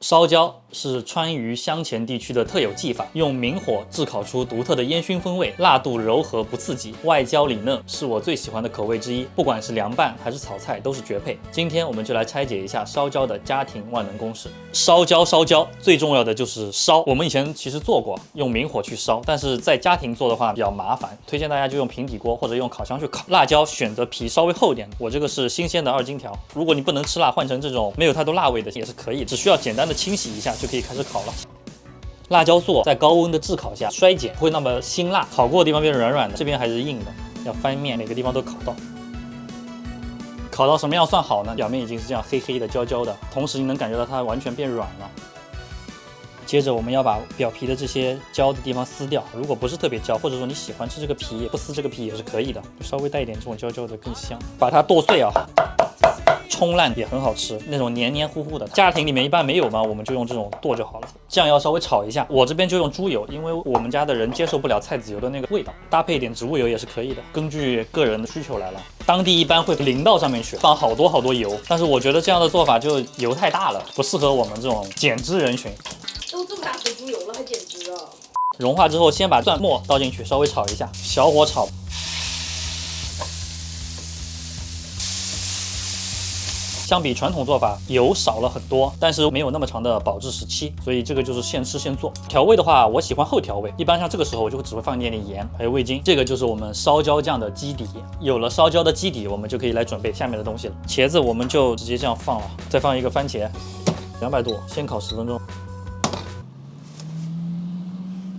燒焦是川渝湘黔地区的特有技法，用明火炙烤出独特的烟熏风味，辣度柔和不刺激，外焦里嫩，是我最喜歡的口味之一。不管是凉拌還是炒菜都是絕配。今天我們就來拆解一下燒焦的家庭萬能公式。燒焦最重要的就是燒。我們以前其實做過，用明火去燒，但是在家庭做的話比較麻煩，推薦大家就用平底鍋或者用烤箱去烤。辣椒選擇皮稍微厚一點，我這個是新鮮的2斤條。如果你不能吃辣，換成這種沒有太多辣味的也是可以，只需要簡單的清洗一下就可以開始烤了。辣椒素在高溫的炙烤下衰減，不會那麼辛辣，烤過的地方變軟軟的，這邊還是硬的，要翻面，每個地方都烤到。烤到什麼樣算好呢？表面已經是這樣黑黑的、焦焦的，同時你能感覺到它完全變軟了。接着我們要把表皮的這些焦的地方撕掉，如果不是特別焦，或者說你喜歡吃這個皮，不撕這個皮也是可以的，稍微带一點這種焦焦的更香。把它剁碎啊。冲爛也很好吃，那種黏黏糊糊的，家庭裡面一般沒有嘛，我們就用這種剁就好了。醬要稍微炒一下，我這邊就用豬油，因為我們家的人接受不了菜籽油的那个味道，搭配一點植物油也是可以的，根据個人的需求來了。當地一般會淋到上面去，放好多油，但是我覺得這樣的做法就油太大了，不適合我們這種減脂人群。都這麼大坨豬油了還減脂啊？融化之後，先把蒜末倒進去，稍微炒一下，小火炒。相比傳統做法，油少了很多，但是沒有那麼長的保質時期，所以這個就是現吃現做。調味的話，我喜歡後調味，一般像這個時候我就只會放一點點鹽，還有味精。這個就是我們燒焦醬的基底。有了燒焦的基底，我們就可以來準備下面的東西了。茄子我們就直接這樣放了，再放一個番茄，200度，先烤10分鐘。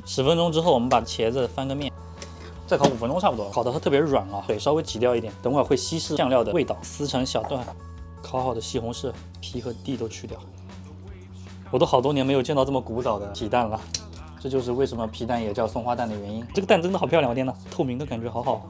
10分鐘之後，我們把茄子翻個面。再烤5分鐘差不多，烤得它特別軟啊，水稍微擠掉一點，等會兒會稀釋醬料的味道。撕成小段。烤好的西紅柿皮和蒂都去掉，我都好多年沒有見到這麼古早的皮蛋了，這就是為什麼皮蛋也叫松花蛋的原因。這個蛋真的好漂亮，我天哪，透明的感覺好好。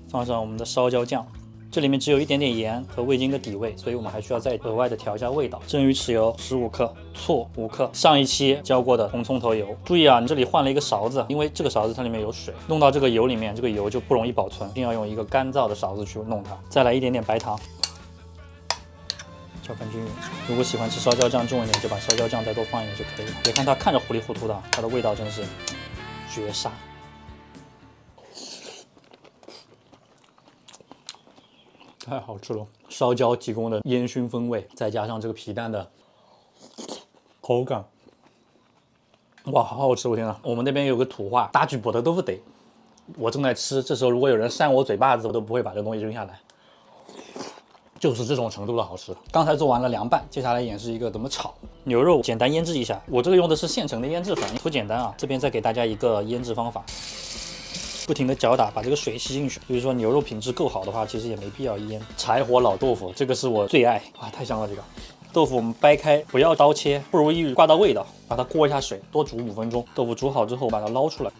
放上我們的燒焦醬，這裡面只有一點點鹽和味精的底味，所以我們還需要再額外的調一下味道。蒸魚豉油15克，醋5克，上一期澆過的紅蔥頭油。注意啊，你這裡換了一個勺子，因為這個勺子它裡面有水，弄到這個油裡面，這個油就不容易保存，一定要用一個乾燥的勺子去弄它。再來一點點白糖。攪拌均勻。如果喜歡吃燒焦醬重一點，就把燒焦醬再多放一點就可以了。別看它看着糊裡糊塗的，它的味道真是絕殺。太好吃了！燒焦提供的煙燻風味，再加上這個皮蛋的口感，哇，好好吃！我天哪！我們那邊有個土話，大舉博的豆腐得。我正在吃，這時候如果有人扇我嘴巴子，我都不會把這個東西扔下來。就是這種程度的好吃。剛才做完了涼拌，接下來演示一個怎麼炒。牛肉簡單醃製一下，我這個用的是現成的醃製粉，圖簡單啊。這邊再給大家一個醃製方法，不停的攪打，把這個水吸進去。比如說牛肉品質夠好的話，其實也沒必要醃。柴火老豆腐，這個是我最愛啊，太香了這個。豆腐我們掰開，不要刀切，不容易掛到味道。把它過一下水，多煮5分鐘。豆腐煮好之後，把它撈出來，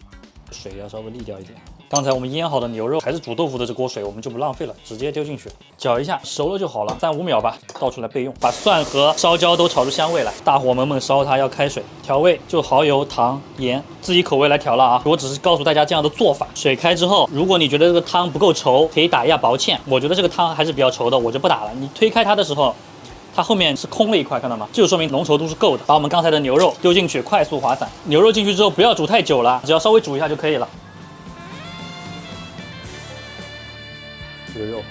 水要稍微瀝掉一點。剛才我們醃好的牛肉還是煮豆腐的這鍋水，我們就不浪費了，直接丟進去，攪一下，熟了就好了，3、5秒吧，倒出來備用。把蒜和燒焦都炒出香味來，大火猛猛燒它，要開水。調味就蠔油、糖、鹽，自己口味來調了啊。我只是告訴大家這樣的做法。水開之後，如果你覺得這個湯不夠稠，可以打一下薄芡。我覺得這個湯還是比較稠的，我就不打了。你推開它的時候，它後面是空了一塊，看到嗎？這就說明濃稠度是夠的。把我們剛才的牛肉丟進去，快速滑散。牛肉進去之後不要煮太久了，只要稍微煮一下就可以了。這個肉，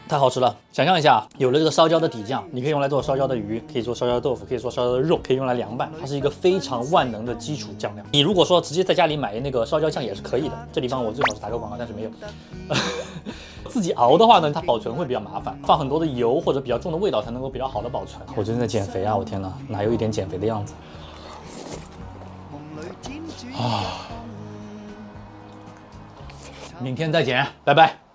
太好吃了！想象一下，有了這個燒焦的底醬，你可以用來做燒焦的魚，可以做燒焦的豆腐，可以做燒焦的肉，可以用來涼拌，它是一個非常萬能的基礎醬料。你如果說直接在家裡買那個燒焦醬也是可以的，這地方我最好是打個廣告，但是沒有。自己熬的話呢，它保存會比較麻煩，放很多的油或者比較重的味道才能夠比較好的保存。我最近在減肥啊，我天哪，哪有一點減肥的樣子啊！明天再見，拜拜。